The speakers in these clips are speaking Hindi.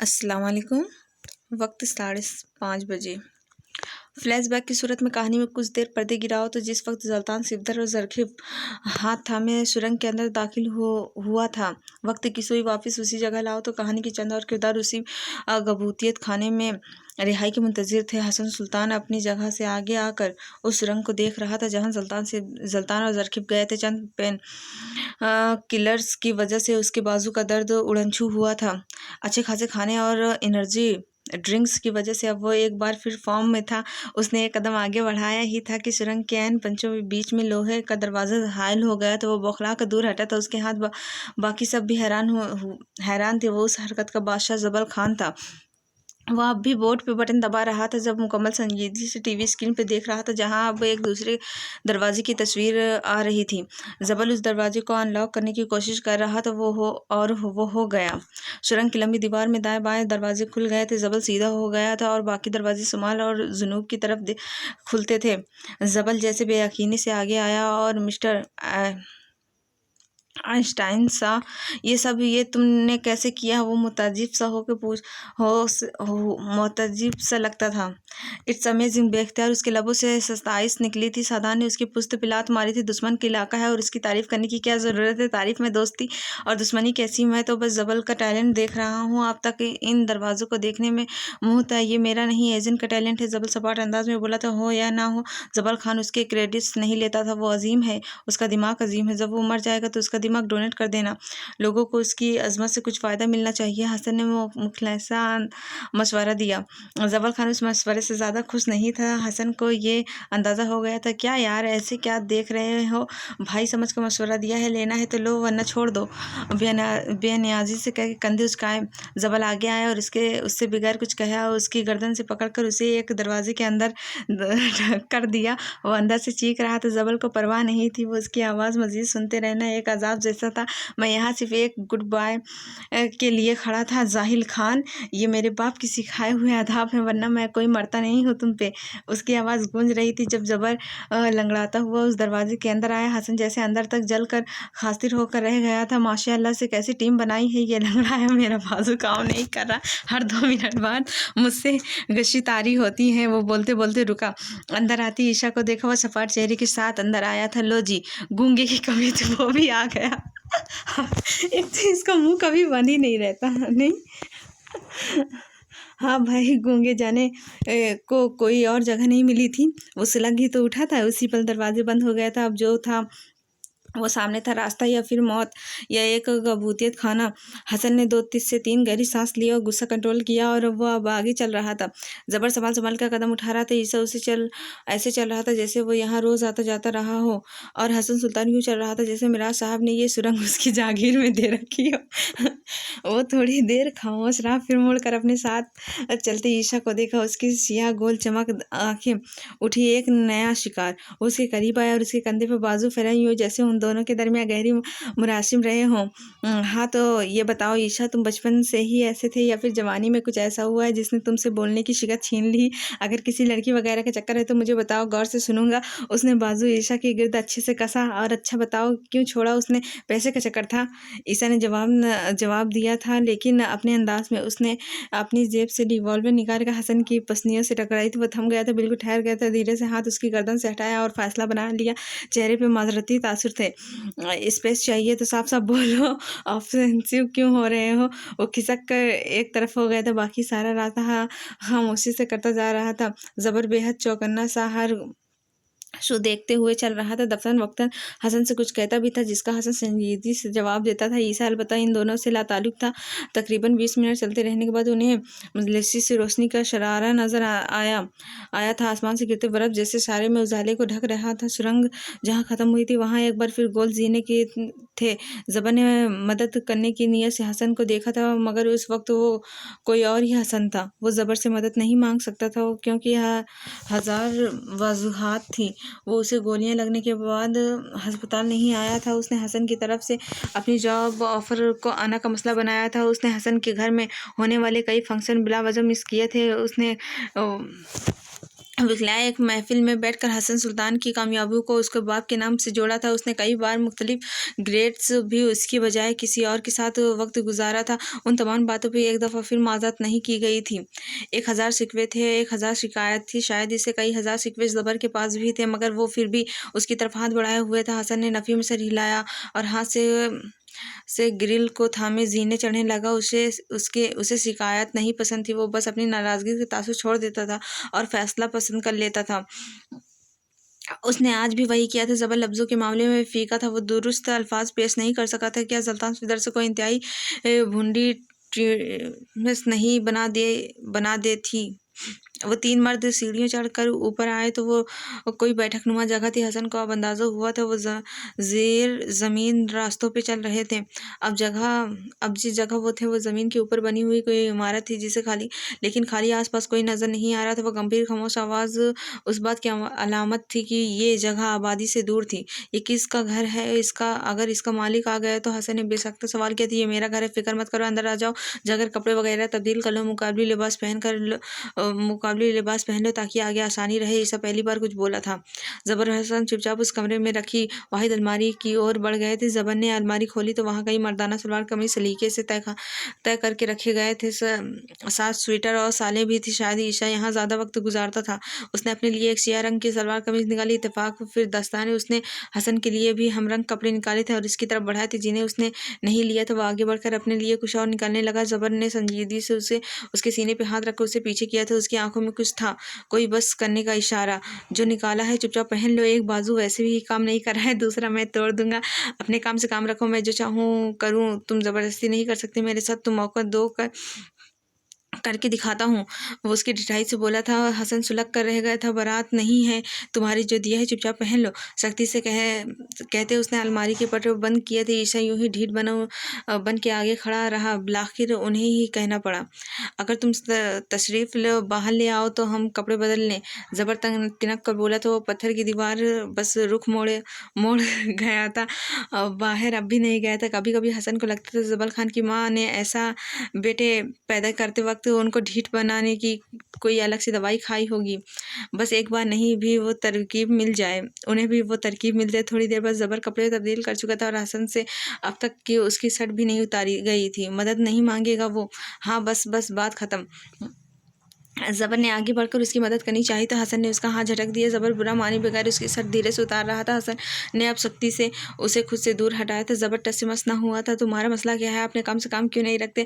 अस्सलाम वालेकुम। वक्त 5:30 बजे। फ्लैशबैक की सूरत में कहानी में कुछ देर पर्दे गिराओ तो जिस वक्त ज़ल्तान सिकदर और ज़रख़िब हाथ थामे सुरंग के अंदर दाखिल हुआ था, वक्त की सुई वापस उसी जगह लाओ तो कहानी के चंद और किरदार उसी गबूतियत खाने में रिहाई के मुंतज़िर थे। हसन सुल्तान अपनी जगह से आगे आकर उस सुरंग को देख रहा था जहाँ ज़ल्तान और ज़रख़िब गए थे। चंद पेन किलर्स की वजह से उसके बाजू का दर्द उड़नछू हुआ था। अच्छे खासे खाने और एनर्जी ड्रिंक्स की वजह से अब वो एक बार फिर फॉर्म में था। उसने एक कदम आगे बढ़ाया ही था कि सुरंग के ऐन पंचों के बीच में लोहे का दरवाज़ा हायल हो गया। तो वो बौखला कर दूर हटा था। उसके हाथ बाकी सब भी हैरान थे। वो उस हरकत का बादशाह जबल खान था। वह अब भी बोर्ड पे बटन दबा रहा था जब मुकम्मल संजीदगी से टीवी स्क्रीन पे देख रहा था जहां अब एक दूसरे दरवाजे की तस्वीर आ रही थी। जबल उस दरवाजे को अनलॉक करने की कोशिश कर रहा था। वो हो गया। सुरंग की लंबी दीवार में दाएं बाएं दरवाजे खुल गए थे। जबल सीधा हो गया था और बाकी दरवाजे शुमाल और जुनूब की तरफ खुलते थे। जबल जैसे बेयकीनी से आगे आया और मिस्टर आइंस्टाइन सा ये तुमने कैसे किया? वो मुताजिब सा होकर मुताजिब सा लगता था। It's amazing. बेख्तियार उसके लबों से सस्ताइश निकली थी। सादान ने उसकी पुस्त पिलात मारी थी। दुश्मन का इलाका है और इसकी तारीफ करने की क्या ज़रूरत है? तारीफ में दोस्ती और दुश्मनी कैसी? मैं तो बस जबल का टैलेंट देख रहा हूँ। आप तक इन दरवाज़ों को देखने में मुँह था। ये मेरा नहीं, एजेंट का टैलेंट है। जबल सपाट अंदाज में बोला था। हो या ना हो, जबल खान उसके क्रेडिट्स नहीं लेता था। वो अजीम है, उसका दिमाग अजीम है। जब वो मर जाएगा तो उसका दिमाग डोनेट कर देना। लोगों को उसकी अजमत से कुछ फ़ायदा मिलना चाहिए। हसन ने मुखलसा मशवरा दिया। जबल खान उस मशवरे से ज़्यादा खुश नहीं था। हसन को ये अंदाज़ा हो गया था। क्या यार, ऐसे क्या देख रहे हो? भाई समझ कर मशवरा दिया है, लेना है तो लो वरना छोड़ दो। बेनियाजी से कह के कंधे उचकाए जबल आगे आया और उससे बगैर कुछ कहा उसकी गर्दन से पकड़कर उसे एक दरवाजे के अंदर कर दिया। वो अंदर से चीख रहा था। जबल को परवाह नहीं थी। वो उसकी आवाज़ मजीद सुनते रहना एक अजाब जैसा था। मैं यहाँ सिर्फ एक गुड बाय के लिए खड़ा था। जाहिल खान, ये मेरे बाप की सिखाए हुए आदाब है, वरना मैं कोई मरता नहीं हूँ तुम पे। उसकी आवाज़ गूंज रही थी जब जबर लंगड़ाता हुआ उस दरवाजे के अंदर आया। हसन जैसे अंदर तक जल कर खातिर होकर रह गया था। माशाअल्लाह से कैसी टीम बनाई है ये लंगड़ा है। मेरा बाजू काम नहीं कर रहा। हर 2 मिनट बाद मुझसे गशी तारी होती है। वो बोलते बोलते रुका। अंदर आती ईशा को देखा। वो सपाट चेहरे के साथ अंदर आया था। लो जी, गूंगे की कभी तो वो भी आ गया। एक तो इसका मुंह कभी बंद ही नहीं रहता। नहीं, हाँ भाई, गूंगे जाने को कोई और जगह नहीं मिली थी। वो सुलग ही तो उठा था। उसी पल दरवाजे बंद हो गया था। अब जो था वो सामने था, रास्ता या फिर मौत या एक गबूतियत खाना। हसन ने 2 से 3 गहरी सांस ली और गुस्सा कंट्रोल किया और वो अब आगे चल रहा था। जबर संभाल का कदम उठा रहा था। ईसा ऐसे चल रहा था जैसे वो यहाँ रोज़ आता जाता रहा हो। और हसन सुल्तान यूँ चल रहा था जैसे मिराज साहब ने ये सुरंग उसकी जागीर में दे रखी हो। वो थोड़ी देर खामोश रहा, फिर मुड़कर अपने साथ चलते ईशा को देखा। उसकी सियाह गोल चमक आंखें उठी। एक नया शिकार उसके करीब आया और उसके कंधे पर बाजू फैलाई हो जैसे उन दोनों के दरमियान गहरी मुरासिम रहे हों। हाँ तो ये बताओ ईशा, तुम बचपन से ही ऐसे थे या फिर जवानी में कुछ ऐसा हुआ है जिसने तुमसे बोलने की शिकत छीन ली? अगर किसी लड़की वगैरह का चक्कर है तो मुझे बताओ, गौर से सुनूंगा। उसने बाजू ईशा के गिर्द अच्छे से कसा। और अच्छा बताओ, क्यों छोड़ा? उसने पैसे का चक्कर था। ईशा ने जवाब दिया था, लेकिन अपने अंदाज में। उसने अपनी जेब से रिवॉल्वर निकाल कर हसन की पसलियों से टकराई थी। वो थम गया था, बिल्कुल ठहर गया था। धीरे से हाथ उसकी गर्दन से हटाया और फैसला बना लिया। चेहरे पे माजरती तासुर थे। स्पेस चाहिए तो साफ साफ बोलो, ऑफेंसिव क्यों हो रहे हो? वो खिसक कर एक तरफ हो गया था। बाकी सारा रास्ता खामोशी से करता जा रहा था। जबर बेहद चौकन्ना सा हर शो देखते हुए चल रहा था। दफन वक्तन हसन से कुछ कहता भी था जिसका हसन संजीदगी से जवाब देता था। ईसा अलबत्ता इन दोनों से लाताल्लुक था। तकरीबन 20 मिनट चलते रहने के बाद उन्हें मजलिसी से रोशनी का शरारा नजर आया था। आसमान से गिरते बर्फ जैसे सारे में उजाले को ढक रहा था। सुरंग जहाँ खत्म हुई थी वहाँ एक बार फिर गोल जीने के थे। जबर ने मदद करने की नीयत से हसन को देखा था, मगर उस वक्त वो कोई और ही हसन था। वो जबर से मदद नहीं मांग सकता था क्योंकि हजार वजूहात थी। वो उसे गोलियां लगने के बाद अस्पताल नहीं आया था। उसने हसन की तरफ से अपनी जॉब ऑफर को आना का मसला बनाया था। उसने हसन के घर में होने वाले कई फंक्शन बिला वजह मिस किए थे। उसने विकलाय एक महफिल में बैठकर हसन सुल्तान की कामयाबियों को उसके बाप के नाम से जोड़ा था। उसने कई बार मुख्तलिफ ग्रेड्स भी उसकी बजाय किसी और के साथ वक्त गुजारा था। उन तमाम बातों पे एक दफ़ा फिर माज़रत नहीं की गई थी। 1000 शिकवे थे, 1000 शिकायत थी, शायद इससे कई हज़ार शिकवे ज़बर के पास भी थे, मगर वो फिर भी उसकी तरफ हाथ बढ़ाए हुए था। हसन ने नफ़ी में सर हिलाया और हाथ से ग्रिल को थामे जीने चढ़ने लगा। उसे शिकायत नहीं पसंद थी, वो बस अपनी नाराज़गी के तासुर छोड़ देता था और फैसला पसंद कर लेता था। उसने आज भी वही किया था। ज़बर लफ्ज़ों के मामले में फीका था, वो दुरुस्त अल्फाज पेश नहीं कर सका था। क्या सुल्तान फिदर से कोई इंतहाई भूडी मिस नहीं बना दे थी। वो 3 मर्द सीढ़ियों चढ़कर ऊपर आए तो वो कोई बैठकनुमा जगह थी। हसन को अब अंदाज़ा हुआ था वो ज़ेर ज़मीन रास्तों पे चल रहे थे। अब जिस जगह वो थे वो ज़मीन के ऊपर बनी हुई कोई इमारत थी, लेकिन खाली आसपास कोई नज़र नहीं आ रहा था। वो गंभीर खामोश आवाज़ उस बात की अलामत थी कि ये जगह आबादी से दूर थी। ये किसका घर है? अगर इसका मालिक आ गया तो हसन ने बेसख्त सवाल किया था। ये मेरा घर है, फ़िक्र मत करो, अंदर आ जाओ, जाकर कपड़े वगैरह तब्दील कर लो, मुकाबली लिबास पहन लो ताकि आगे आसानी रहे। ईसा पहली बार कुछ बोला था। ज़बर हसन चुपचाप उस कमरे में रखी वाहिद अलमारी की ओर बढ़ गए थे। ज़बर ने अलमारी खोली तो वहाँ कई मर्दाना सलवार कमीज सलीके से तय करके रखे गए थे। साथ स्वेटर और सालें भी थी। शायद ईशा यहाँ ज़्यादा वक्त गुजारता था। उसने अपने लिए एक सियाह रंग की सलवार कमीज निकाली। इत्तेफाक फिर दस्ताने उसने हसन के लिए भी हमरंग कपड़े निकाले थे और इसकी तरफ बढ़ाए थे जिन्हें उसने नहीं लिया था। वो आगे बढ़कर अपने लिए कुछ और निकालने लगा। ज़बर ने संजीदगी से उसके सीने पे हाथ रखकर उसे पीछे किया था। उसकी आंखों में कुछ था, कोई बस करने का इशारा। जो निकाला है चुपचाप पहन लो, एक बाजू वैसे भी काम नहीं कर रहा है, दूसरा मैं तोड़ दूंगा। अपने काम से काम रखो, मैं जो चाहूँ करूँ, तुम ज़बरदस्ती नहीं कर सकते मेरे साथ, तुम मौका दो करके दिखाता हूँ। वो उसकी ढिठाई से बोला था। हसन सुलग कर रह गया था। बारात नहीं है तुम्हारी, जो दिया है चुपचाप पहन लो, सख्ती से कहते उसने अलमारी के पट बंद किए थे। ईशा यूं ही ढीठ बन के आगे खड़ा रहा। आखिर उन्हें ही कहना पड़ा, अगर तुम तशरीफ़ बाहर ले आओ तो हम कपड़े बदल लें। ज़बर तिनक कर बोला तो वो पत्थर की दीवार बस रुख मोड़ गया था। बाहर अब भी नहीं गया था। कभी कभी हसन को लगता था ज़बर खान की माँ ने ऐसा बेटे पैदा करते वक्त उनको ढीठ बनाने की कोई अलग सी दवाई खाई होगी। बस एक बार नहीं भी वो तरकीब मिल जाए, उन्हें भी वो तरकीब मिल जाए। थोड़ी देर बाद ज़बर कपड़े तब्दील कर चुका था और हसन से अब तक की उसकी शर्ट भी नहीं उतारी गई थी। मदद नहीं मांगेगा वो, हाँ बस बात ख़त्म। ज़बर ने आगे बढ़कर उसकी मदद करनी चाहिए तो हसन ने उसका हाथ झटक दिया। ज़बर बुरा माने बगैर उसकी शर्ट धीरे से उतार रहा था। हसन ने अब सख्ती से उसे खुद से दूर हटाया था। ज़बर टस से मस ना हुआ था। तुम्हारा मसला क्या है? अपने काम से काम क्यों नहीं रखते?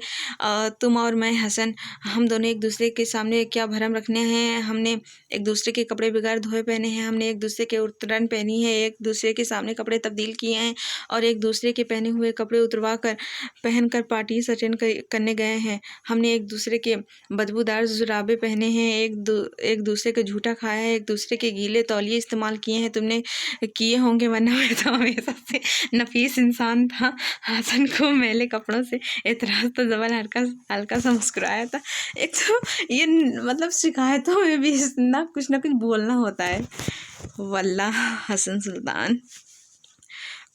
तुम और मैं हसन, हम दोनों एक दूसरे के सामने क्या भरम रखने हैं? हमने एक दूसरे के कपड़े बगैर धोए पहने हैं, हमने एक दूसरे के उतरन पहनी है, एक दूसरे के सामने कपड़े तब्दील किए हैं और एक दूसरे के पहने हुए कपड़े उतरवा कर पहन कर पार्टीज अटेंड करने गए हैं। हमने एक दूसरे के बदबूदार जुराबे पहने हैं, एक दूसरे को झूठा खाया है, एक दूसरे के गीले तौलिए इस्तेमाल किए हैं। तुमने किए होंगे, वरना मैं तो हमेशा से नफीस इंसान था। हसन को मैले कपड़ों से एतराज़ तो ज़बर हल्का सा मुस्कुराया था। एक तो ये मतलब शिकायतों में भी ना कुछ बोलना होता है। वल्लाह हसन सुल्तान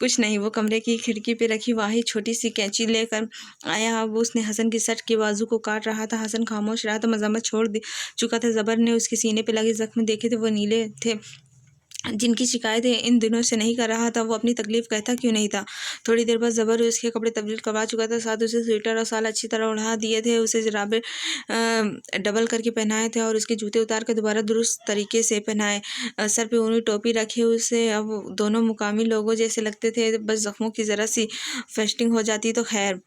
कुछ नहीं, वो कमरे की खिड़की पे रखी वाही छोटी सी कैंची लेकर आया। अब उसने हसन की शर्ट के बाजू को काट रहा था। हसन खामोश रहा था, मजम्मत छोड़ चुका था। ज़बर ने उसके सीने पे लगे जख्म देखे थे, वो नीले थे, जिनकी शिकायतें इन दिनों से नहीं कर रहा था। वो अपनी तकलीफ़ कहता क्यों नहीं था? थोड़ी देर बाद ज़बर उसके कपड़े तब्दील करवा चुका था, साथ उसे स्वेटर और साल अच्छी तरह उड़ा दिए थे, उसे जराबे डबल करके पहनाए थे और उसके जूते उतार कर दोबारा दुरुस्त तरीके से पहनाए। सर पे ऊनी टोपी रखे उसे अब दोनों मुकामी लोगों जैसे लगते थे। बस ज़ख्मों की ज़रा सी फेस्टिंग हो जाती तो खैर।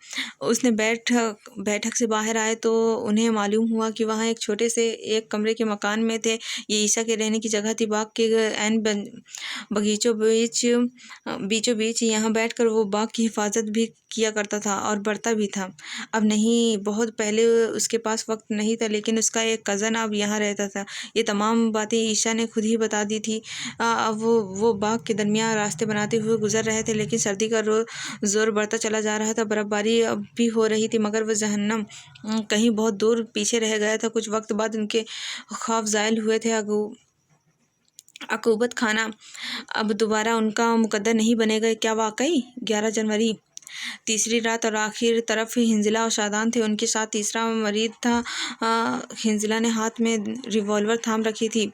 उसने बैठक से बाहर आए तो उन्हें मालूम हुआ कि वहाँ एक छोटे से एक कमरे के मकान में थे। ये ईसा के रहने की जगह थी। बाग के एन बगीचों बीचों बीच यहाँ बैठकर वो बाग की हिफाजत भी किया करता था और बढ़ता भी था। अब नहीं, बहुत पहले उसके पास वक्त नहीं था, लेकिन उसका एक कज़न अब यहाँ रहता था। ये तमाम बातें ईशा ने खुद ही बता दी थी। अब वो बाग के दरमियान रास्ते बनाते हुए गुजर रहे थे, लेकिन सर्दी का जोर बढ़ता चला जा रहा था। बर्फ़बारी अब भी हो रही थी, मगर वह जहन्नम कहीं बहुत दूर पीछे रह गया था। कुछ वक्त बाद उनके ख्वाब ज़ायल हुए थे। अकूबत खाना अब दोबारा उनका मुकद्दर नहीं बनेगा। क्या वाकई 11 जनवरी तीसरी रात और आखिर तरफ हिंजिला और शादान थे, उनके साथ तीसरा मरीज था। हिंजिला ने हाथ में रिवॉल्वर थाम रखी थी,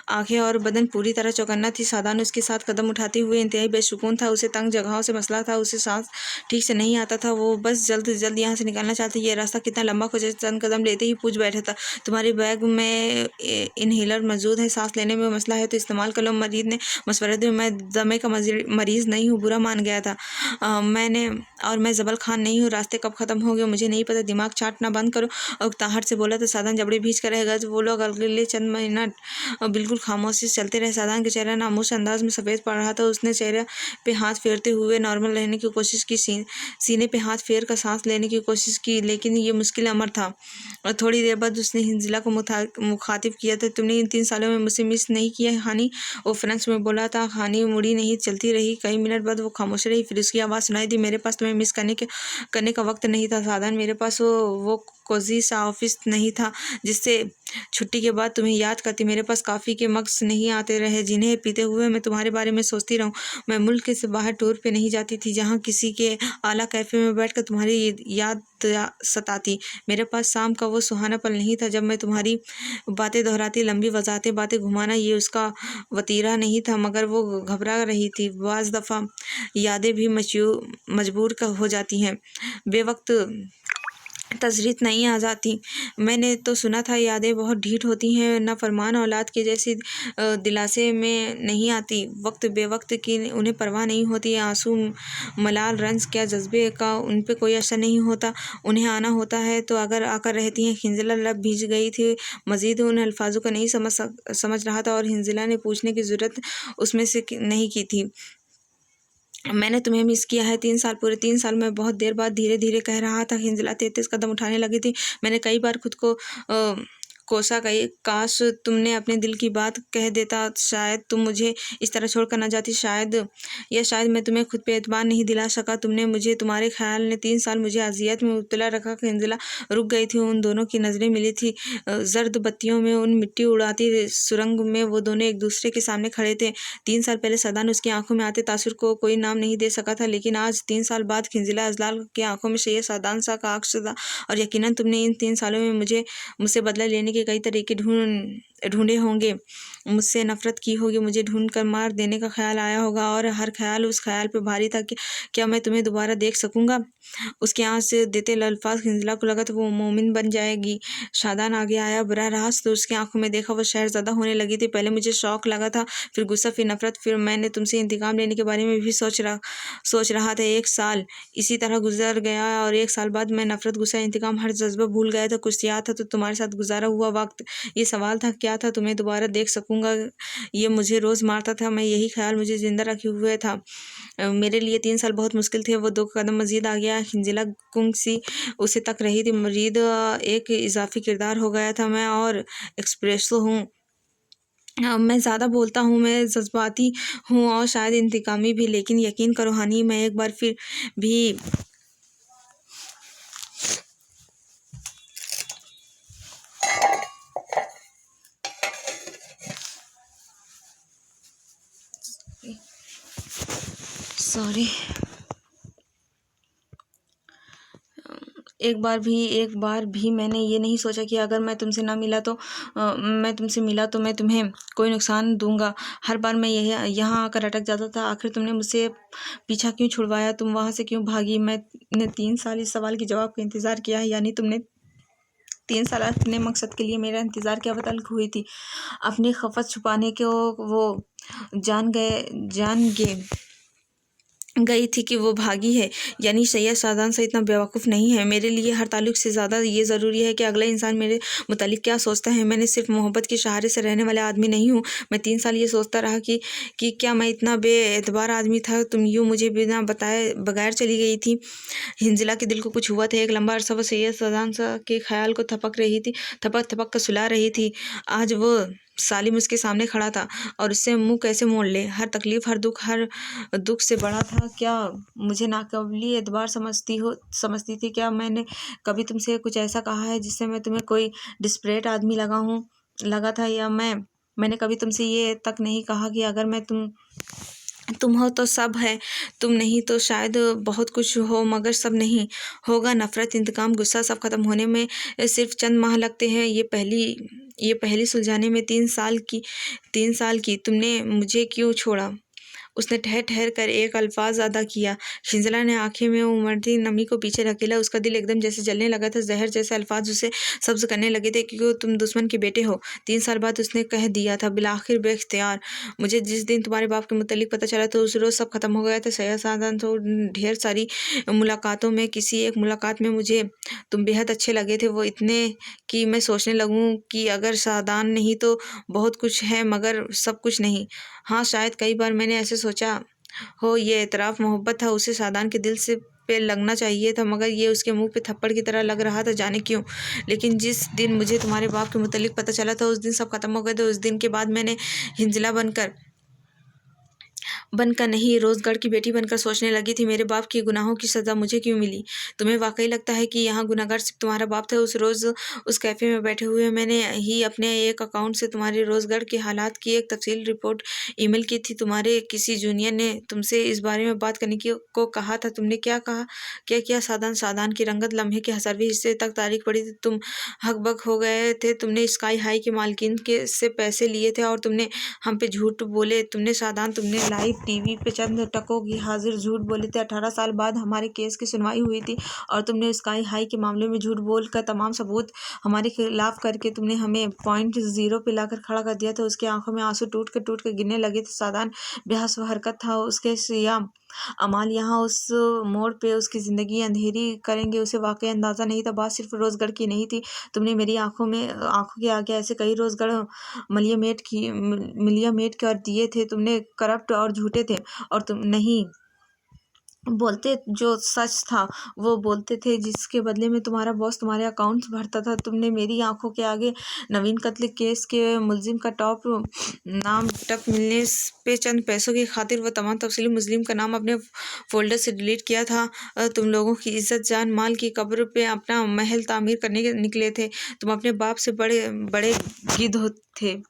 आंखें और बदन पूरी तरह चौकन्ना थी। शादान उसके साथ कदम उठाते हुए इंतहाई बेसुकून था। उसे तंग जगहों से मसला था, उसे सांस ठीक से नहीं आता था। वो बस जल्द से जल्द यहाँ से निकलना चाहती। ये रास्ता कितना लंबा खोजे, चंद कदम लेते ही पूछ बैठा था, तुम्हारे बैग में इनहेलर मौजूद है, सांस लेने में मसला है तो इस्तेमाल कर लो। मरीज ने मशवरा दिया। मैं दमे का मरीज़ नहीं हूँ, बुरा मान गया था मैं जबल खान नहीं हूँ। रास्ते कब ख़त्म हो गए मुझे नहीं पता। दिमाग चाटना बंद करो। और ताहट से बोला तो सादान जबड़े भींच कर रहेगा। वो लोग अगले चंद मिनट बिल्कुल खामोशी से चलते रहे। सादान का चेहरा नामोश अंदाज में सफ़ेद पड़ रहा था। उसने चेहरे पे हाथ फेरते हुए नॉर्मल रहने की कोशिश की, सीने पे हाथ फेर कर सांस लेने की कोशिश की, लेकिन ये मुश्किल अमर था। और थोड़ी देर बाद उसने हिंजिला को मुखातिब किया था, तुमने इन 3 सालों में मुझसे मिस नहीं किया हानी? वो फ्रेंच में बोला था। हानी मुड़ी नहीं, चलती रही। कई मिनट बाद वो खामोश रही, फिर उसकी आवाज़ सुनाई दी, मेरे पास तुम्हें मिस करने का वक्त नहीं था सादान। मेरे पास वो कोजी सा ऑफिस नहीं था जिससे छुट्टी के बाद तुम्हें याद करती। मेरे पास काफ़ी के मग्स नहीं आते रहे जिन्हें पीते हुए मैं तुम्हारे बारे में सोचती रहूं। मैं मुल्क से बाहर टूर पे नहीं जाती थी जहां किसी के आला कैफ़े में बैठकर तुम्हारी याद सताती। मेरे पास शाम का वो सुहाना पल नहीं था जब मैं तुम्हारी बातें दोहराती, लंबी वजाहतें, बातें घुमाना, ये उसका वतीरा नहीं था। मगर वो घबरा रही थी। बाज़ दफ़ा यादें भी मजबूर हो जाती हैं, बेवक्त तजरीत नहीं आ जाती। मैंने तो सुना था यादें बहुत ढीठ होती हैं, ना फरमान औलाद के जैसी दिलासे में नहीं आती। वक्त बेवक्त की उन्हें परवाह नहीं होती। आंसू, मलाल, रंज, क्या जज्बे का उन पे कोई असर नहीं होता। उन्हें आना होता है तो अगर आकर रहती हैं। हिंजिला लब भीज गई थी। मजीद उन अल्फाजों को नहीं समझ रहा था और हिंजिला ने पूछने की ज़रूरत उसमें से नहीं की थी। मैंने तुम्हें मिस किया है 3 साल, पूरे 3 साल में बहुत देर बाद धीरे धीरे कह रहा था। हिंजिला 33 कदम उठाने लगी थी। मैंने कई बार खुद को कोसा गई, काश तुमने अपने दिल की बात कह देता। शायद तुम मुझे इस तरह छोड़कर न जाती। शायद मैं तुम्हें खुद पे एतबार नहीं दिला सका। तुमने मुझे, तुम्हारे ख्याल ने 3 साल मुझे अजियत में मुब्तला रखा। हिंजिला रुक गई थी। उन दोनों की नज़रें मिली थी। जर्द बत्तियों में, उन मिट्टी उड़ाती सुरंग में वो दोनों एक दूसरे के सामने खड़े थे। 3 साल पहले सादान उसकी आंखों में आते तासुर को कोई नाम नहीं दे सका था, लेकिन आज 3 साल बाद हिंजिला अजलाल की आंखों में सैयद सादान सा का अक्स था। और यकीनन तुमने इन 3 सालों में मुझसे बदला लेने के कई तरीके ढूंढे होंगे। मुझसे नफरत की होगी, मुझे ढूंढ कर मार देने का ख्याल आया होगा, और हर ख्याल उस ख्याल पे भारी था कि क्या मैं तुम्हें दोबारा देख सकूंगा। उसके आँख से देते अल्फाज हिंजिला को लगा तो वो मोमिन बन जाएगी। शादान आगे आया, बरह रास्त तो उसकी आंखों में देखा वो शहरज़ादा होने लगी थी। पहले मुझे शौक लगा था, फिर गुस्सा, फिर नफरत, फिर मैंने तुमसे इंतकाम लेने के बारे में भी सोच रहा था। 1 साल इसी तरह गुजर गया और 1 साल बाद मैं नफरत, गुस्सा, इंतकाम हर जज्बा भूल गया था। कुछ याद था तो तुम्हारे साथ गुजारा हुआ वक्त। ये सवाल था, क्या था? तुम्हें दोबारा देख सकूंगा, ये मुझे रोज़ मारता था। मैं यही ख्याल मुझे जिंदा रखे हुए था। मेरे लिए 3 साल बहुत मुश्किल थे। वो 2 कदम मजीद आ गया। हिंजिला गुंग सी उसे तक रही थी। मरीद एक इजाफी किरदार हो गया था। मैं और एक्सप्रेसो हूँ। मैं ज़्यादा बोलता हूँ, मैं जज्बाती हूँ और शायद इंतकामी भी, लेकिन यकीन करो हानी, मैं एक बार फिर भी एक बार भी मैंने ये नहीं सोचा कि अगर मैं तुमसे ना मिला तो मैं तुमसे मिला तो मैं तुम्हें कोई नुकसान दूंगा। हर बार मैं यहाँ आकर अटक जाता था। आखिर तुमने मुझसे पीछा क्यों छुड़वाया? तुम वहाँ से क्यों भागी? मैंने 3 साल इस सवाल के जवाब का इंतज़ार किया है। यानी तुमने 3 साल अपने मकसद के लिए मेरा इंतज़ार क्या बतल हुई थी? अपनी खफत छुपाने के वो जान गई थी कि वो भागी है। यानी सैयद सादान से इतना बेवकूफ़ नहीं है। मेरे लिए हर ताल्लुक से ज़्यादा ये ज़रूरी है कि अगला इंसान मेरे मुतालिक क्या सोचता है। मैंने सिर्फ मोहब्बत के सहारे से रहने वाला आदमी नहीं हूँ। मैं 3 साल ये सोचता रहा कि क्या मैं इतना बेएतबार आदमी था? तुम यूँ मुझे बिना बताए बगैर चली गई थी। हिंजिला के दिल को कुछ हुआ था। एक लंबा अरसा वो सैयद सादान सा के ख्याल को थपक कर सुला रही थी। आज वो सालिम उसके सामने खड़ा था और उससे मुंह कैसे मोड़ ले। हर तकलीफ, हर दुख से बड़ा था। क्या मुझे नाकाबिल एतबार समझती थी? क्या मैंने कभी तुमसे कुछ ऐसा कहा है जिससे मैं तुम्हें कोई डिस्परेट आदमी लगा था? या मैंने कभी तुमसे ये तक नहीं कहा कि अगर मैं तुम हो तो सब है, तुम नहीं तो शायद बहुत कुछ हो, मगर सब नहीं होगा। नफरत, इंतकाम, गुस्सा सब खत्म होने में सिर्फ चंद माह लगते हैं। ये पहली सुलझाने में 3 साल की तुमने मुझे क्यों छोड़ा? उसने ठहर ठहर कर एक अल्फाज अदा किया। हिंजला ने आंखें में उमड़ती नमी को पीछे धकेला। उसका दिल एकदम जैसे जलने लगा था। जहर जैसे अल्फाज उसे सब्ज करने लगे थे। क्योंकि तुम दुश्मन के बेटे हो। 3 साल बाद उसने कह दिया था बिलाखिर बेख्तियार। मुझे जिस दिन तुम्हारे बाप के मुतालिक पता चला तो उस रोज़ सब खत्म हो गया था। सैयद सादान तो ढेर सारी मुलाकातों में किसी एक मुलाकात में मुझे तुम बेहद अच्छे लगे थे। वो इतने कि मैं सोचने लगूं कि अगर सादान नहीं तो बहुत कुछ है मगर सब कुछ नहीं। हाँ, शायद कई बार मैंने ऐसे सोचा हो। ये एतराफ़ मोहब्बत था। उसे सादान के दिल से पे लगना चाहिए था, मगर ये उसके मुंह पे थप्पड़ की तरह लग रहा था, जाने क्यों। लेकिन जिस दिन मुझे तुम्हारे बाप के मुतालिक पता चला था उस दिन सब खत्म हो गए थे। उस दिन के बाद मैंने हिंजला बनकर नहीं, रोज़गढ़ की बेटी बनकर सोचने लगी थी मेरे बाप के गुनाहों की सज़ा मुझे क्यों मिली। तुम्हें वाकई लगता है कि यहाँ गुनाहगार सिर्फ तुम्हारा बाप था? उस रोज़ उस कैफ़े में बैठे हुए मैंने ही अपने एक अकाउंट से तुम्हारे रोज़गढ़ के हालात की एक तफसील रिपोर्ट ईमेल की थी। तुम्हारे किसी जूनियर ने तुमसे इस बारे में बात करने को कहा था। तुमने क्या कहा? क्या किया? सादान की रंगत लम्हे के 10वें हिस्से तक तारीख पड़ी थी। तुम हकबक हो गए थे। तुमने स्काई हाई के मालकिन के से पैसे लिए थे और तुमने हम पे झूठ बोले। तुमने लाइव टीवी पे चंद टकों की हाजिर झूठ बोले थे। 18 साल बाद हमारे केस की सुनवाई हुई थी और तुमने स्काई हाई के मामले में झूठ बोल कर तमाम सबूत हमारे खिलाफ करके तुमने हमें .0 पे लाकर खड़ा कर दिया था। उसकी आंखों में आंसू टूट कर गिरने लगे थे। सादान बेहस हरकत था। उसके सियाम अमाल यहाँ उस मोड़ पे उसकी ज़िंदगी अंधेरी करेंगे उसे वाकई अंदाज़ा नहीं था। बात सिर्फ रोज़गढ़ की नहीं थी। तुमने मेरी आंखों के आगे ऐसे कई रोज़गढ़ मिलिया मेट कर दिए थे। तुमने करप्ट और झूठे थे और तुम नहीं बोलते जो सच था वो बोलते थे, जिसके बदले में तुम्हारा बॉस तुम्हारे अकाउंट्स भरता था। तुमने मेरी आंखों के आगे नवीन कत्ल केस के मुलजिम का टॉप नाम टक मिलने पे चंद पैसों की खातिर वो तमाम तफसीली मुजरिम का नाम अपने फोल्डर से डिलीट किया था। तुम लोगों की इज्जत जान माल की कब्र पे अपना महल तामीर करने के निकले थे। तुम अपने बाप से बड़े बड़े गिद्ध थे।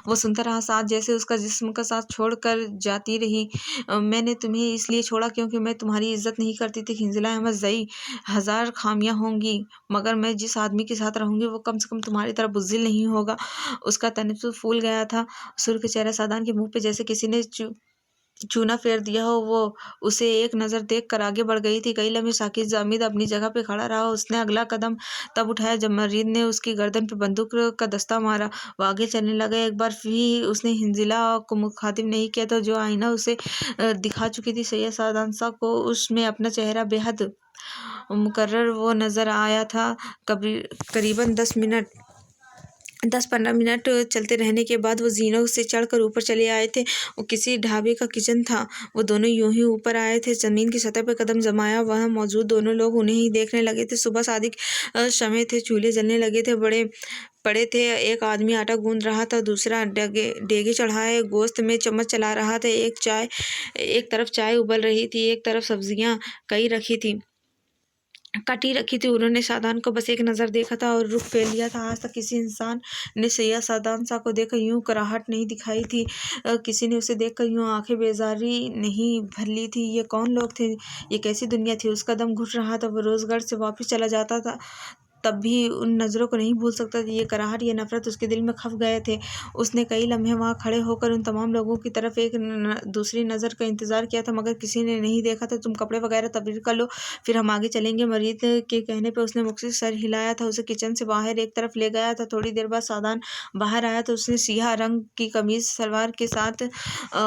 वो सुनता रहा। साथ जैसे उसका जिस्म का साथ छोड़ कर जाती रही। मैंने तुम्हें इसलिए छोड़ा क्योंकि मैं तुम्हारी इज्जत नहीं करती थी। हिंजला अहमद ज़ई, 1000 खामियां होंगी मगर मैं जिस आदमी के साथ रहूंगी वो कम से कम तुम्हारी तरह बुज़दिल नहीं होगा। उसका तनिष्ठ फूल गया था। सुर्ख चेहरा सादान के मुंह पे जैसे किसी ने चूना फेर दिया हो। वो उसे एक नज़र देख कर आगे बढ़ गई थी। कई लम्हे साकिब जामिद अपनी जगह पे खड़ा रहा। उसने अगला कदम तब उठाया जब मरीद ने उसकी गर्दन पे बंदूक का दस्ता मारा। वो आगे चलने लगा। एक बार भी उसने हिंजिला को मुखातिब नहीं किया था। जो आईना उसे दिखा चुकी थी सैयद सादान साहब को, उसमें अपना चेहरा बेहद मुकर्रर वो नज़र आया था। करीबन 10-15 मिनट चलते रहने के बाद वो जीनों से चढ़कर ऊपर चले आए थे। वो किसी ढाबे का किचन था। वो दोनों यूं ही ऊपर आए थे। ज़मीन की सतह पर कदम जमाया वहाँ मौजूद दोनों लोग उन्हें ही देखने लगे थे। सुबह सादिक शमे थे। चूल्हे जलने लगे थे। पड़े थे। एक आदमी आटा गूंद रहा था, दूसरा डेगे चढ़ाए गोश्त में चम्मच चला रहा था। एक तरफ चाय उबल रही थी, एक तरफ सब्जियां कटी रखी थी। उन्होंने सादान को बस एक नज़र देखा था और रुख फेर लिया था। आज तक किसी इंसान ने सैयद सादान सा को देखकर यूं कराहट नहीं दिखाई थी। किसी ने उसे देखकर यूं आंखें बेजारी नहीं भर ली थी। ये कौन लोग थे? ये कैसी दुनिया थी? उसका दम घुट रहा था। वो रोज़गार से वापस चला जाता था तब भी उन नज़रों को नहीं भूल सकता था। ये कराहट, ये नफरत उसके दिल में खप गए थे। उसने कई लम्हे वहाँ खड़े होकर उन तमाम लोगों की तरफ एक दूसरी नज़र का इंतज़ार किया था, मगर किसी ने नहीं देखा था। तुम कपड़े वगैरह तब्दील कर लो, फिर हम आगे चलेंगे। मरीद के कहने पर उसने मुख से सर हिलाया था। उसे किचन से बाहर एक तरफ ले गया था। थोड़ी देर बाद सादान बाहर आया तो उसने सियाह रंग की कमीज सलवार के साथ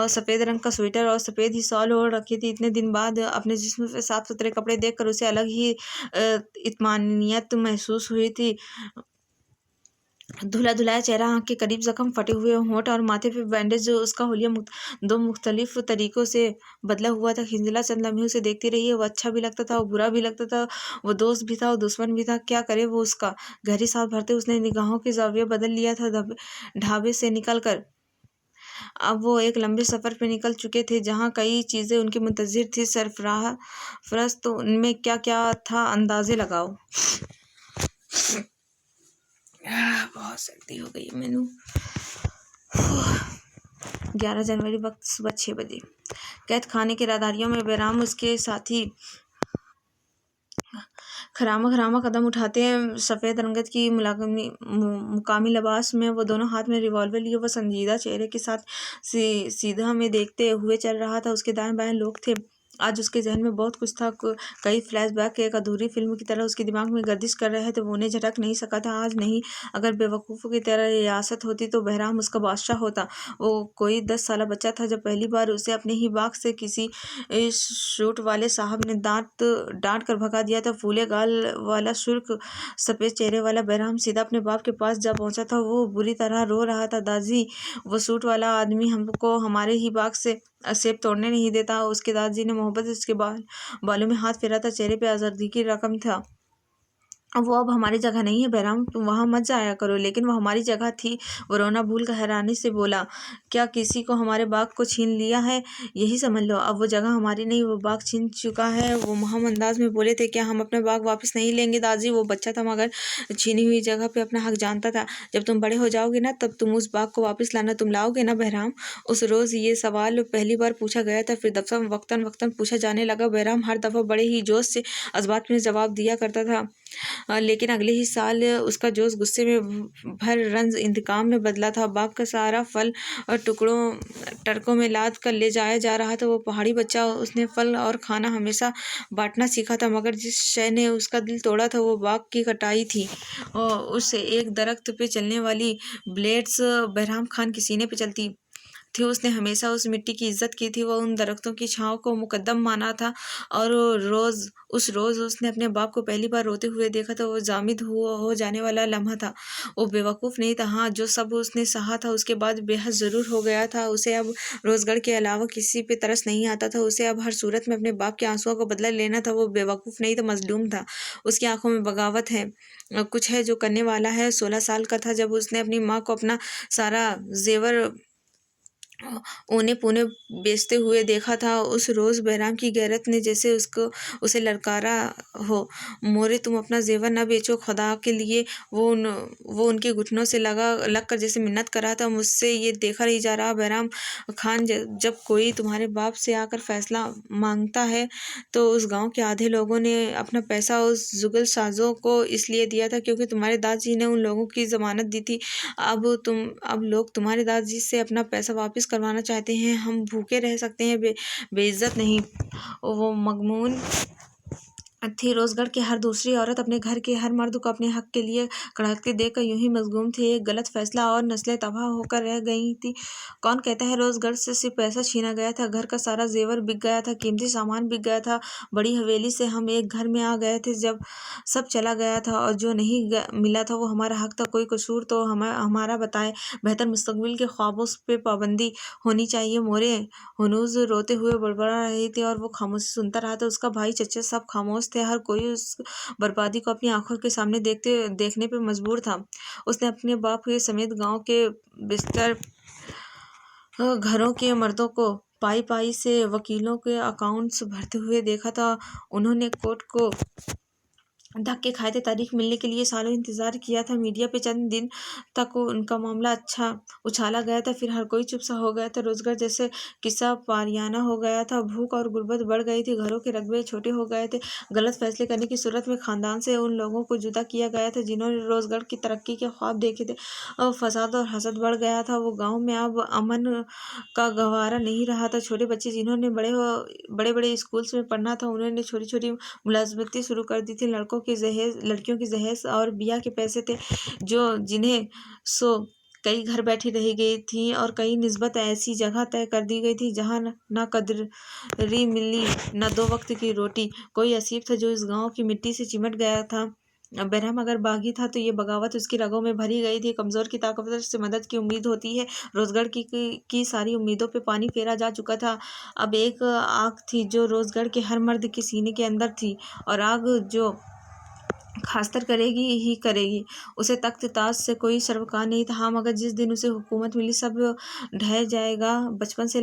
सफ़ेद रंग का स्वेटर और सफ़ेद ही शॉल ओढ़ रखी थी। इतने दिन बाद अपने जिस्म पे साफ सुथरे कपड़े देखकर उसे अलग ही इत्मीनानियत महसूस हुई थी। धुला धुलाया चेहरा, आँख के करीब जख्म, फटे हुए होंठ और माथे पे बैंडेज, जो उसका हुलिया दो मुख्तलिफ तरीकों से बदला हुआ था। हिंजला चंद लम्हे उसे देखती रही। वो अच्छा भी लगता था, वो बुरा भी लगता था, वो दोस्त भी था, वो दुश्मन भी था। क्या करे वो उसका? गहरी सांस भरते उसने निगाहों के जाविया बदल लिया था। ढाबे से निकल कर अब वो एक लंबे सफ़र पे निकल चुके थे जहाँ कई चीज़ें उनकी मुंतज़िर थी। सरफराज तो उनमें क्या क्या था, अंदाज़े लगाओ। बहुत सर्दी हो गई मैनू। 11 जनवरी, वक्त सुबह 6 बजे। कैद खाने के राहदारियों में बैराम उसके साथी खरामा कदम उठाते हैं। सफ़ेद रंगत की मुकामी लिबास में वो दोनों हाथ में रिवॉल्वर लिए वो संजीदा चेहरे के साथ सीधा में देखते हुए चल रहा था। उसके दाएं बाएं लोग थे। आज उसके जहन में बहुत कुछ था। कई फ्लैशबैक एक अधूरी फिल्म की तरह उसके दिमाग में गर्दिश कर रहे थे। वो उन्हें झटक नहीं सका था। आज नहीं, अगर बेवकूफ़ों की तरह रियासत होती तो बहराम उसका बादशाह होता। वो कोई 10 साल बच्चा था जब पहली बार उसे अपने ही बाग से किसी सूट वाले साहब ने डांट कर भगा दिया था। फूले गाल वाला सुर्ख सफ़ेद चेहरे वाला बहराम सीधा अपने बाप के पास जा पहुंचा था। वो बुरी तरह रो रहा था। दादी, वो सूट वाला आदमी हमको हमारे ही बाग से सेब तोड़ने नहीं देता। उसके दादाजी ने मोहब्बत से उसके बालों में हाथ फेरा था। चेहरे पे आज़ादी की रकम था। वो अब हमारी जगह नहीं है बहराम, तुम वहाँ मत जाया करो। लेकिन वो हमारी जगह थी। वो रोना भूल कर हैरानी से बोला, क्या किसी को हमारे बाग को छीन लिया है? यही समझ लो, अब वो जगह हमारी नहीं, वो बाग छीन चुका है। वो महम अंदाज में बोले थे, क्या हम अपना बाग वापस नहीं लेंगे दादी? वो बच्चा था मगर छीनी हुई जगह पे अपना हक जानता था। जब तुम बड़े हो जाओगे ना, तब तुम उस बाग को वापस लाना। तुम लाओगे ना बहराम? उस रोज़ ये सवाल पहली बार पूछा गया था, फिर दफ़ा वक्तन वक्तन पूछा जाने लगा। बहराम हर दफ़ा बड़े ही जोश से अज़बात में जवाब दिया करता था। लेकिन अगले ही साल उसका जोश गुस्से में भर रंज इंतकाम में बदला था। बाग का सारा फल और टरकों में लाद कर ले जाया जा रहा था। वो पहाड़ी बच्चा, उसने फल और खाना हमेशा बांटना सीखा था, मगर जिस शय ने उसका दिल तोड़ा था वो बाग की कटाई थी। और उस एक दरख्त पे चलने वाली ब्लेड्स बहराम खान के सीने पे चलती थी। उसने हमेशा उस मिट्टी की इज्जत की थी। वो उन दरख्तों की छाँव को मुकद्दम माना था। और उस रोज़ उसने अपने बाप को पहली बार रोते हुए देखा था। वो जामिद हो जाने वाला लम्हा था। वो बेवकूफ़ नहीं था। हाँ, जो सब उसने सहा था उसके बाद बेहद ज़रूर हो गया था। उसे अब रोज़गार के अलावा किसी पे तरस नहीं आता था। उसे अब हर सूरत में अपने बाप के आंसुओं का बदला लेना था। वो बेवकूफ़ नहीं था, मजलूम था। उसकी आंखों में बगावत है, कुछ है जो करने वाला है। 16 साल का था जब उसने अपनी माँ को अपना सारा जेवर औने पौने बेचते हुए देखा था। उस रोज़ बहराम की गैरत ने जैसे उसे ललकारा हो, मोरे तुम अपना जेवर न बेचो खुदा के लिए। वो उनके घुटनों से लग कर जैसे मिन्नत कर रहा था, मुझसे ये देखा नहीं जा रहा बहराम खान। जब कोई तुम्हारे बाप से आकर फैसला मांगता है तो उस गांव के आधे लोगों ने अपना पैसा उस जुगल साजों को इसलिए दिया था क्योंकि तुम्हारे दादाजी ने उन लोगों की जमानत दी थी। अब लोग तुम्हारे दादाजी से अपना पैसा वापस करवाना चाहते हैं। हम भूखे रह सकते हैं, बेइज्जत नहीं। वो मगमून थी। रोजगार की हर दूसरी औरत अपने घर के हर मर्द को अपने हक के लिए कड़कते देखकर यूं ही मजगूम थी। एक गलत फैसला और नस्लें तबाह होकर रह गई थी। कौन कहता है रोजगार से सिर्फ पैसा छीना गया था? घर का सारा जेवर बिक गया था, कीमती सामान बिक गया था। बड़ी हवेली से हम एक घर में आ गए थे जब सब चला गया था, और जो नहीं मिला था वो हमारा हक था। कोई कसूर तो हमारा बताए। बेहतर मुस्तकबिल के ख्वाबों पे पाबंदी होनी चाहिए। मोरे हनूज रोते हुए बड़बड़ा रही थी और वो खामोशी सुनता रहा था। उसका भाई, चचा सब खामोश थे। हर कोई उस बर्बादी को अपनी आंखों के सामने देखने पे मजबूर था। उसने अपने बाप के समेत गांव के बिस्तर घरों के मर्दों को पाई पाई से वकीलों के अकाउंट्स भरते हुए देखा था। उन्होंने कोर्ट को धक्के खाए थे। तारीख मिलने के लिए सालों इंतजार किया था। मीडिया पे चंद दिन तक उनका मामला अच्छा उछाला गया था, फिर हर कोई चुप सा हो गया था। रोजगार जैसे किस्सा पारियाना हो गया था। भूख और गुर्बत बढ़ गई थी। घरों के रकबे छोटे हो गए थे। गलत फैसले करने की सूरत में खानदान से उन लोगों को जुदा किया गया था जिन्होंने रोजगार की तरक्की के ख्वाब देखे थे। और फसाद और हसद बढ़ गया था। वो गाँव में अब अमन का गवारा नहीं रहा था। छोटे बच्चे जिन्होंने बड़े बड़े स्कूल्स में पढ़ना था, उन्होंने छोटी छोटी मुलाजमतें शुरू कर दी थी। लड़कियों की जहेज और बिया के पैसे थे जो जिन्हें सो कई घर बैठी रह गई थी और कई निस्बत ऐसी जगह तय कर दी गई थी जहाँ ना कदरी मिली न 2 वक्त की रोटी। कोई असीब था जो इस गांव की मिट्टी से चिमट गया था। बहरम अगर बागी था तो ये बगावत उसकी रगों में भरी गई थी। कमजोर की ताकतवर से मदद की उम्मीद होती है। रोजगार की सारी उम्मीदों पे पानी फेरा जा चुका था। अब एक आग थी जो रोजगार के हर मर्द के सीने के अंदर थी, और आग जो खासतर करेगी ही करेगी। उसे तख्त ताज से कोई सरोकार नहीं था। हाँ, मगर जिस दिन उसे हुकूमत मिली सब ढह जाएगा। बचपन से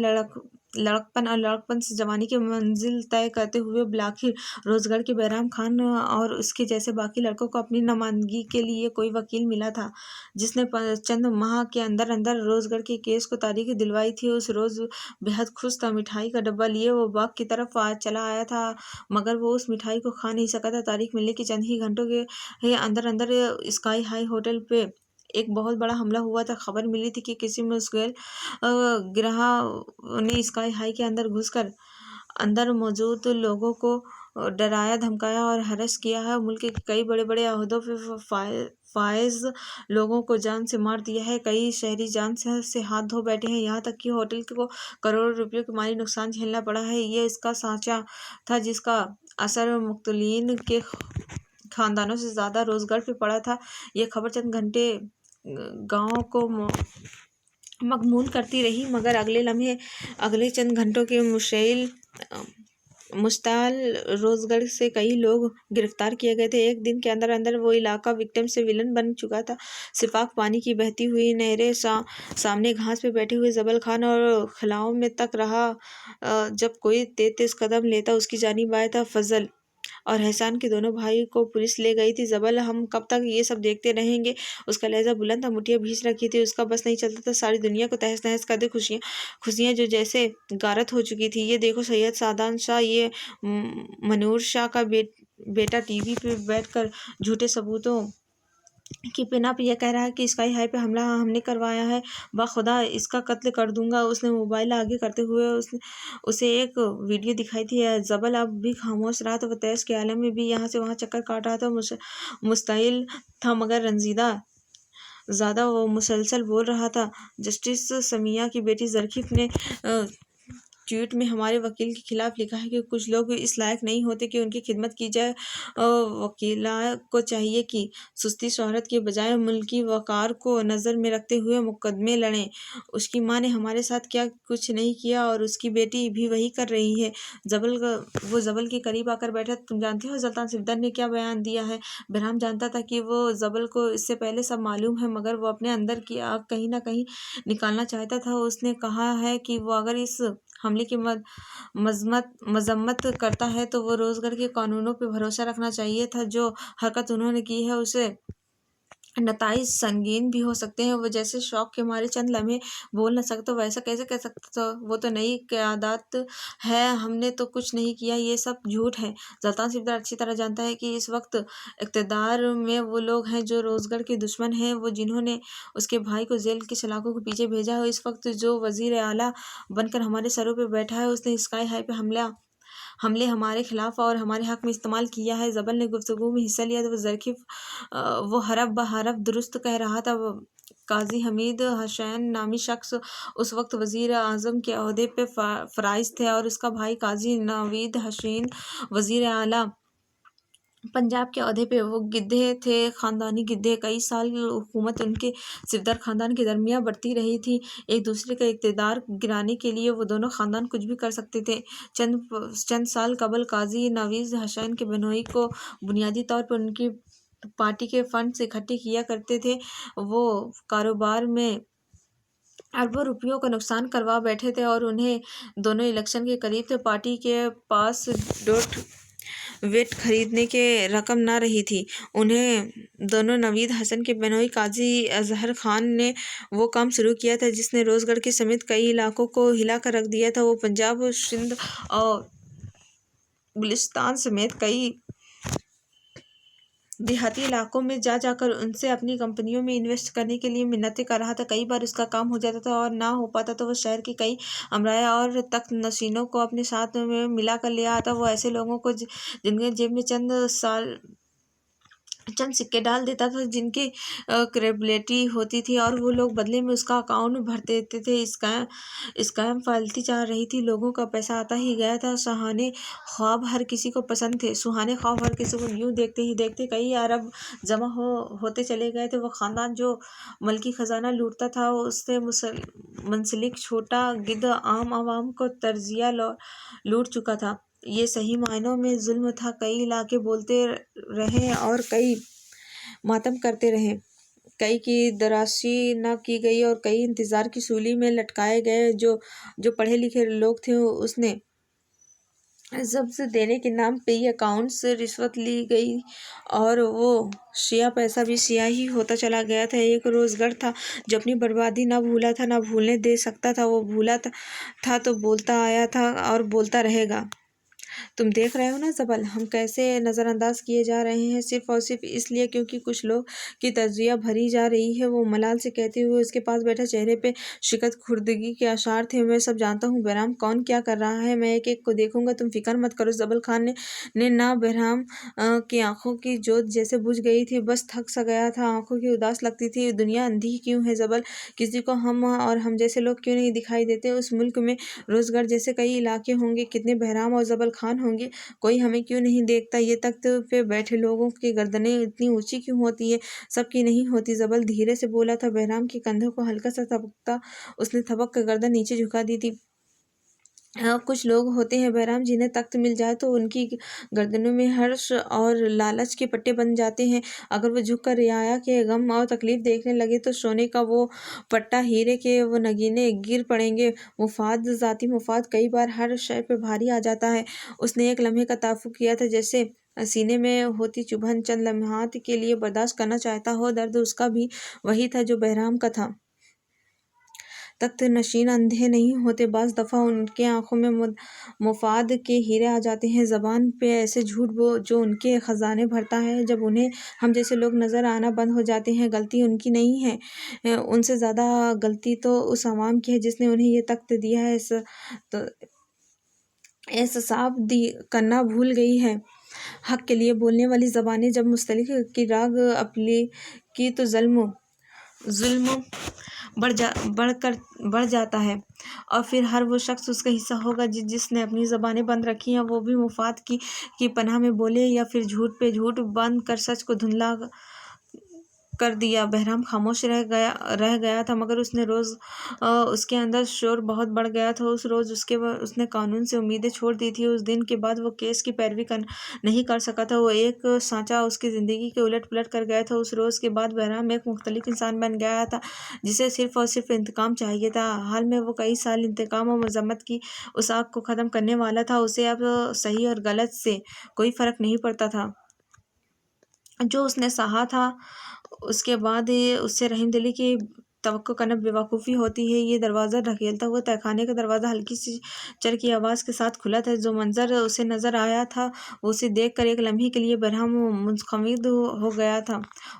लड़कपन और लड़कपन से जवानी की मंजिल तय करते हुए बिलाखिर रोजगढ़ के बैराम खान और उसके जैसे बाकी लड़कों को अपनी नामजदगी के लिए कोई वकील मिला था, जिसने चंद माह के अंदर अंदर रोजगढ़ के केस को तारीख दिलवाई थी। उस रोज बेहद खुश था। मिठाई का डब्बा लिए वो बाग की तरफ चला आया था, मगर वो उस मिठाई को खा नहीं सका था। तारीख मिलने के चंद ही घंटों के अंदर अंदर स्काई हाई होटल पे एक बहुत बड़ा हमला हुआ था। खबर मिली थी कि किसी मुश्किल गिरहा ने स्काई हाई के अंदर घुसकर अंदर मौजूद लोगों को डराया धमकाया और हरस किया है। मुल्क के कई बड़े बड़े अहदों पे फायज लोगों को जान से मार दिया है। कई शहरी जान से हाथ धो बैठे हैं। यहाँ तक कि होटल को करोड़ों रुपयों के माली नुकसान झेलना पड़ा है। ये इसका सांचा था जिसका असर मुख्तलीन के खानदानों से ज़्यादा रोजगार पे पड़ा था। ये खबर चंद घंटे गाँव को मगमूल करती रही, मगर अगले चंद घंटों के मुश्ताल रोजगढ़ से कई लोग गिरफ्तार किए गए थे। एक दिन के अंदर अंदर वो इलाका विक्टिम से विलन बन चुका था। सिपाक पानी की बहती हुई नहरें सामने घास पे बैठे हुए जबल खान और खलाओं में तक रहा। जब कोई तेज कदम लेता उसकी जानिब आया था। फजल और एहसान के दोनों भाई को पुलिस ले गई थी। जबल, हम कब तक ये सब देखते रहेंगे? उसका लहजा बुलंद था, मुठियाँ भींच रखी थी। उसका बस नहीं चलता था सारी दुनिया को तहस नहस कर दे। खुशियाँ जो जैसे गारत हो चुकी थी। ये देखो सैयद सादान शाह, ये मनूर शाह का बेटा टीवी पे बैठकर झूठे सबूतों कि पिना पे यह कह रहा है कि स्काई हाई पे हमला हमने करवाया है। बाखुदा इसका कत्ल कर दूंगा। उसने मोबाइल आगे करते हुए उसे एक वीडियो दिखाई थी। जबल अब भी खामोश रहा था। वह तैश के आलम में भी यहाँ से वहाँ चक्कर काट रहा था। मुस्तैल था मगर रंजीदा ज़्यादा। वो मुसलसल बोल रहा था। जस्टिस समिया की बेटी जरकीफ ने ट्वीट में हमारे वकील के खिलाफ लिखा है कि कुछ लोग इस लायक नहीं होते कि उनकी खिदमत की जाए। वकीला को चाहिए कि सुस्ती शोहरत के बजाय मुल्की वकार को नज़र में रखते हुए मुकदमे लड़ें। उसकी माँ ने हमारे साथ क्या कुछ नहीं किया और उसकी बेटी भी वही कर रही है। वो जबल के करीब आकर बैठा। तुम जानते हो सुल्तान सिकंदर ने क्या बयान दिया है? बहराम जानता था कि वो जबल को इससे पहले सब मालूम है, मगर वो अपने अंदर की आग कहीं ना कहीं निकालना चाहता था। उसने कहा है कि वो अगर इस हमले की मजम्मत करता है तो वो रोजगार के कानूनों पे भरोसा रखना चाहिए था। जो हरकत उन्होंने की है उसे नताइज संगीन भी हो सकते हैं। वो जैसे शौक के मारे चंद लम्हे बोल न सकते, वैसा कैसे कह सकते? तो वो तो नई क़यादत है, हमने तो कुछ नहीं किया, ये सब झूठ है। सुल्तान सिकंदर अच्छी तरह जानता है कि इस वक्त इक़्तिदार में वो लोग हैं जो रोजगार के दुश्मन हैं। वो जिन्होंने उसके भाई को जेल की सलाखों के पीछे भेजा है। इस वक्त जो वजीर आला बनकर हमारे सरों पर बैठा है, उसने स्काई हाई पे हमले हमारे खिलाफ और हमारे हक में इस्तेमाल किया है। जबल ने गुफ्तगू में हिस्सा लिया तो वो हरफ बहरफ दुरुस्त कह रहा था। काजी हमीद हसैन नामी शख्स उस वक्त वजीर आज़म के ओहदे पे फ़ाइज़ थे और उसका भाई काजी नावीद हसीन वजीर आला पंजाब के ओहदे पे। वो गिद्धे थे, ख़ानदानी गिद्धे। कई साल हुकूमत उनके सिरदर ख़ानदान के दरमियान बढ़ती रही थी। एक दूसरे का इक़्तिदार गिराने के लिए वो दोनों ख़ानदान कुछ भी कर सकते थे। चंद साल कबल काजी नावीद हसैन के बहनोई को बुनियादी तौर पर उनकी पार्टी के फंड से इकट्ठे किया करते थे। वो कारोबार में अरबों रुपयों का नुकसान करवा बैठे थे और उन्हें दोनों इलेक्शन के करीब थे। पार्टी के पास वेट खरीदने के रकम ना रही थी। उन्हें दोनों नवीद हसन के बहनोई काजी अजहर खान ने वो काम शुरू किया था जिसने रोजगढ़ के समेत कई इलाकों को हिला कर रख दिया था। वो पंजाब, सिंध और बलूचिस्तान समेत कई देहाती इलाकों में जाकर उनसे अपनी कंपनियों में इन्वेस्ट करने के लिए मिन्नतें कर रहा था। कई बार उसका काम हो जाता था और ना हो पाता तो वो शहर की कई अमराया और तख्त नशीनों को अपने साथ में मिला कर ले आता। वो ऐसे लोगों को जिनके जेब में चंद सिक्के डाल देता था जिनकी क्रेडिबिलिटी होती थी और वो लोग बदले में उसका अकाउंट भर देते थे। स्कैम फैलती जा रही थी। लोगों का पैसा आता ही गया था। सुहाने ख्वाब हर किसी को पसंद थे। यूँ देखते ही देखते कई अरब जमा होते चले गए थे। वो ख़ानदान जो मल्की ख़जाना लूटता था उससे मुंसलिक छोटा गिद्ध आम आवाम को तजिया लूट चुका था। ये सही मायनों में जुल्म था। कई इलाके बोलते रहे और कई मातम करते रहे। कई की दराशी न की गई और कई इंतज़ार की सूली में लटकाए गए। जो पढ़े लिखे लोग थे उसने जब्त देने के नाम पे ये अकाउंट से रिश्वत ली गई और वो शिया पैसा भी शिया ही होता चला गया था। एक रोज़गार था जो अपनी बर्बादी ना भूला था, ना भूलने दे सकता था। वो भूला था तो बोलता आया था और बोलता रहेगा। तुम देख रहे हो ना सबल, हम कैसे नज़रअंदाज किए जा रहे हैं, सिर्फ और सिर्फ इसलिए क्योंकि कुछ लोग की तजिया भरी जा रही है। वो मलाल से कहते हुए उसके पास बैठा चेहरे पे शिकत खुर्दगी के आसार थे। मैं सब जानता हूँ बहराम कौन क्या कर रहा है, मैं एक एक को देखूंगा, तुम फिक्र मत करो। जबल खान ने ना बहराम की आंखों की जोत जैसे बुझ गई थी, बस थक सा गया था, आंखों की उदास लगती थी। दुनिया अंधी क्यों है जबल, किसी को हम और हम जैसे लोग क्यों नहीं दिखाई देते? उस मुल्क में रोजगार जैसे कई इलाके होंगे, कितने बहराम और जबल खान होंगे, कोई हमें क्यों नहीं देखता? ये तख्त पे बैठे लोगों की गर्दनें इतनी ऊंची क्यों होती है? सबकी नहीं होती। जबल धीरे से बोला था। बहराम के कंधों को हल्का सा थपकता उसने थपक कर गर्दन नीचे झुका दी थी। कुछ लोग होते हैं बहराम, जिन्हें तख्त मिल जाए तो उनकी गर्दनों में हर्ष और लालच के पट्टे बन जाते हैं। अगर वो झुक कर रियाया के गम और तकलीफ देखने लगे तो सोने का वो पट्टा, हीरे के वो नगीने गिर पड़ेंगे। मुफाद, ज़ाती मुफाद कई बार हर शय पे भारी आ जाता है। उसने एक लम्हे का ताफ़ुक किया था, जैसे सीने में होती चुभन चंद लम्हात के लिए बर्दाश्त करना चाहता हो। दर्द उसका भी वही था जो बहराम का था। तख्त नशीन अंधे नहीं होते, बाज़ दफ़ा उनके आँखों में मुफाद के हीरे आ जाते हैं। ज़बान पे ऐसे झूठ वो जो उनके ख़जाने भरता है। जब उन्हें हम जैसे लोग नज़र आना बंद हो जाते हैं, गलती उनकी नहीं है, उनसे ज़्यादा गलती तो उस अवाम की है जिसने उन्हें ये तख्त दिया है। तो एहतसाब करना भूल गई है। हक के लिए बोलने वाली ज़बानें जब मुस्तलिक की राग अपली की तो जुल्म बढ़ जाता है, और फिर हर वो शख्स उसका हिस्सा होगा जिसने अपनी ज़बानें बंद रखी हैं। वो भी मुफाद की पनाह में बोले या फिर झूठ पे झूठ बंद कर सच को धुंधला कर दिया। बहराम खामोश रह गया था, मगर उसने रोज़ उसके अंदर शोर बहुत बढ़ गया था। उस रोज़ उसने कानून से उम्मीदें छोड़ दी थी। उस दिन के बाद वो केस की पैरवी नहीं कर सका था। वो एक सांचा उसकी ज़िंदगी के उलट पुलट कर गया था। उस रोज़ के बाद बहराम एक मुख्तलिफ इंसान बन गया था, जिसे सिर्फ और सिर्फ इंतकाम चाहिए था। हाल में वो कई साल इंतकाम और मजम्मत की उस आग को ख़त्म करने वाला था। उसे अब सही और गलत से कोई फ़र्क नहीं पड़ता था। जो उसने सहा था उसके बाद उससे रहीमदिली की तवक्को करना बेवकूफ़ी होती है। ये दरवाज़ा ढकेलता हुआ तहखाने का दरवाज़ा हल्की सी चर की आवाज़ के साथ खुला था। जो मंज़र उसे नज़र आया था, उसे देखकर एक लम्हे के लिए बरहम मुंजमद हो गया था।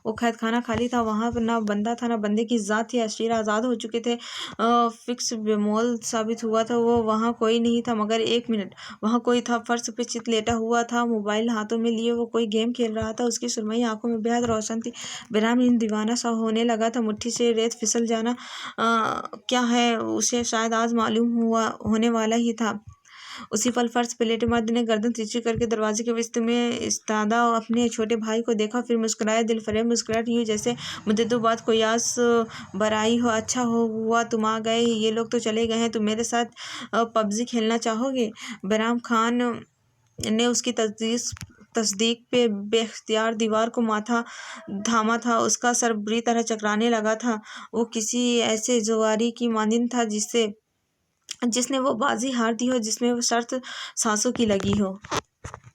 वो कैदखाना खाली था, वहाँ पर ना बंदा था ना बंदे की ज़ात थी। अशीर आज़ाद हो चुके थे। फिक्स बेमोल साबित हुआ था। वो वहाँ कोई नहीं था, मगर एक मिनट वहाँ कोई था। फर्श पे चित लेटा हुआ था, मोबाइल हाथों में लिए वो कोई गेम खेल रहा था। उसकी सुरमई आंखों में बेहद रोशन थी। बहराम इन दीवाना सा होने लगा था। मुट्ठी से रेत फिसल जाना क्या है उसे शायद आज मालूम होने वाला ही था। उसी पल फर्श पे लेटे मर्द ने गर्दन तिरछी करके दरवाजे के विस्त में इस्तादा अपने छोटे भाई को देखा, फिर मुस्कुराया। दिल फरेब मुस्कुराहट यूँ जैसे मुद्दतों बाद कोई आस बराई हो। अच्छा हुआ तुम आ गए, ये लोग तो चले गए हैं, तुम मेरे साथ पबजी खेलना चाहोगे? बहराम खान ने उसकी तस्दीक पे बेख्तियार दीवार को माथा थामा था। उसका सर बुरी तरह चकराने लगा था। वो किसी ऐसे जुआरी की मानिंद था जिसने वो बाजी हार दी हो, जिसमें वो शर्त सांसों की लगी हो।